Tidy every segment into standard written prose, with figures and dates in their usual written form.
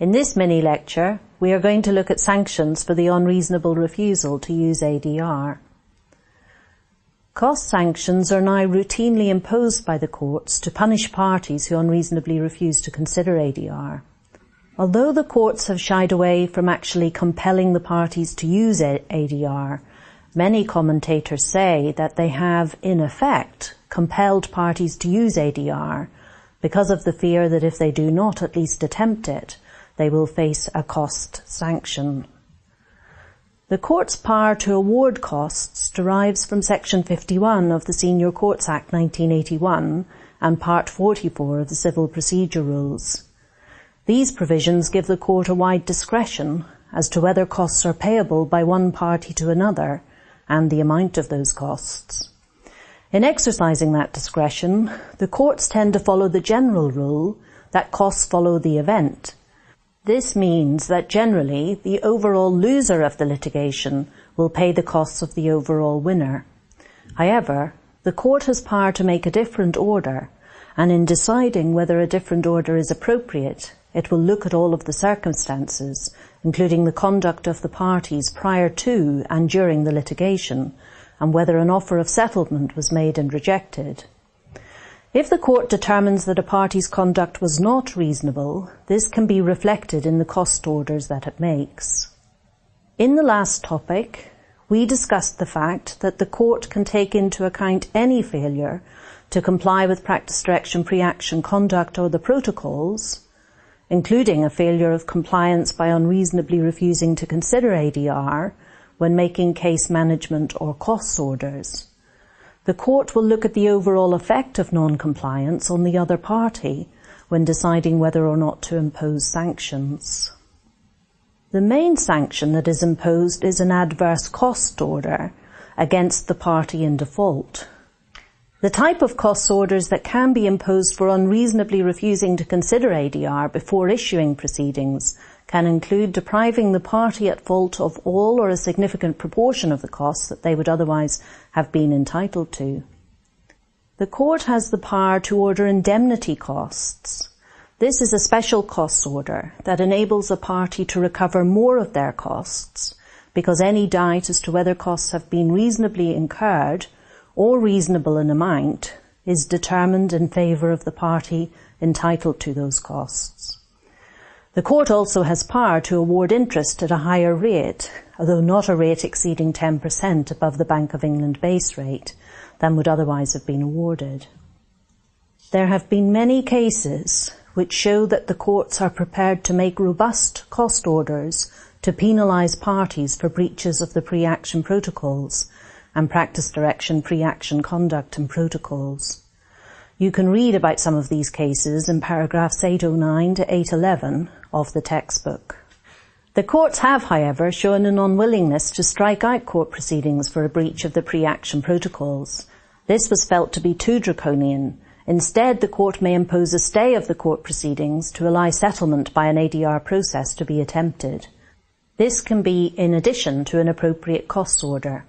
In this mini-lecture, we are going to look at sanctions for the unreasonable refusal to use ADR. Cost sanctions are now routinely imposed by the courts to punish parties who unreasonably refuse to consider ADR. Although the courts have shied away from actually compelling the parties to use ADR, many commentators say that they have, in effect, compelled parties to use ADR because of the fear that if they do not at least attempt it, they will face a cost sanction. The court's power to award costs derives from Section 51 of the Senior Courts Act 1981 and Part 44 of the Civil Procedure Rules. These provisions give the court a wide discretion as to whether costs are payable by one party to another and the amount of those costs. In exercising that discretion, the courts tend to follow the general rule that costs follow the event. This means that generally the overall loser of the litigation will pay the costs of the overall winner. However, the court has power to make a different order, and in deciding whether a different order is appropriate, it will look at all of the circumstances, including the conduct of the parties prior to and during the litigation, and whether an offer of settlement was made and rejected. If the court determines that a party's conduct was not reasonable, this can be reflected in the cost orders that it makes. In the last topic, we discussed the fact that the court can take into account any failure to comply with practice direction pre-action conduct or the protocols, including a failure of compliance by unreasonably refusing to consider ADR when making case management or costs orders. The court will look at the overall effect of non-compliance on the other party when deciding whether or not to impose sanctions. The main sanction that is imposed is an adverse cost order against the party in default. The type of costs orders that can be imposed for unreasonably refusing to consider ADR before issuing proceedings can include depriving the party at fault of all or a significant proportion of the costs that they would otherwise have been entitled to. The court has the power to order indemnity costs. This is a special costs order that enables a party to recover more of their costs because any doubt as to whether costs have been reasonably incurred or reasonable in amount is determined in favour of the party entitled to those costs. The court also has power to award interest at a higher rate, although not a rate exceeding 10% above the Bank of England base rate, than would otherwise have been awarded. There have been many cases which show that the courts are prepared to make robust cost orders to penalise parties for breaches of the pre-action protocols and practice direction pre-action conduct and protocols. You can read about some of these cases in paragraphs 809 to 811 of the textbook. The courts have, however, shown an unwillingness to strike out court proceedings for a breach of the pre-action protocols. This was felt to be too draconian. Instead, the court may impose a stay of the court proceedings to allow settlement by an ADR process to be attempted. This can be in addition to an appropriate costs order.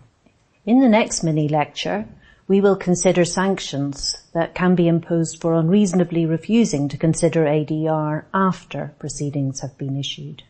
In the next mini-lecture, we will consider sanctions that can be imposed for unreasonably refusing to consider ADR after proceedings have been issued.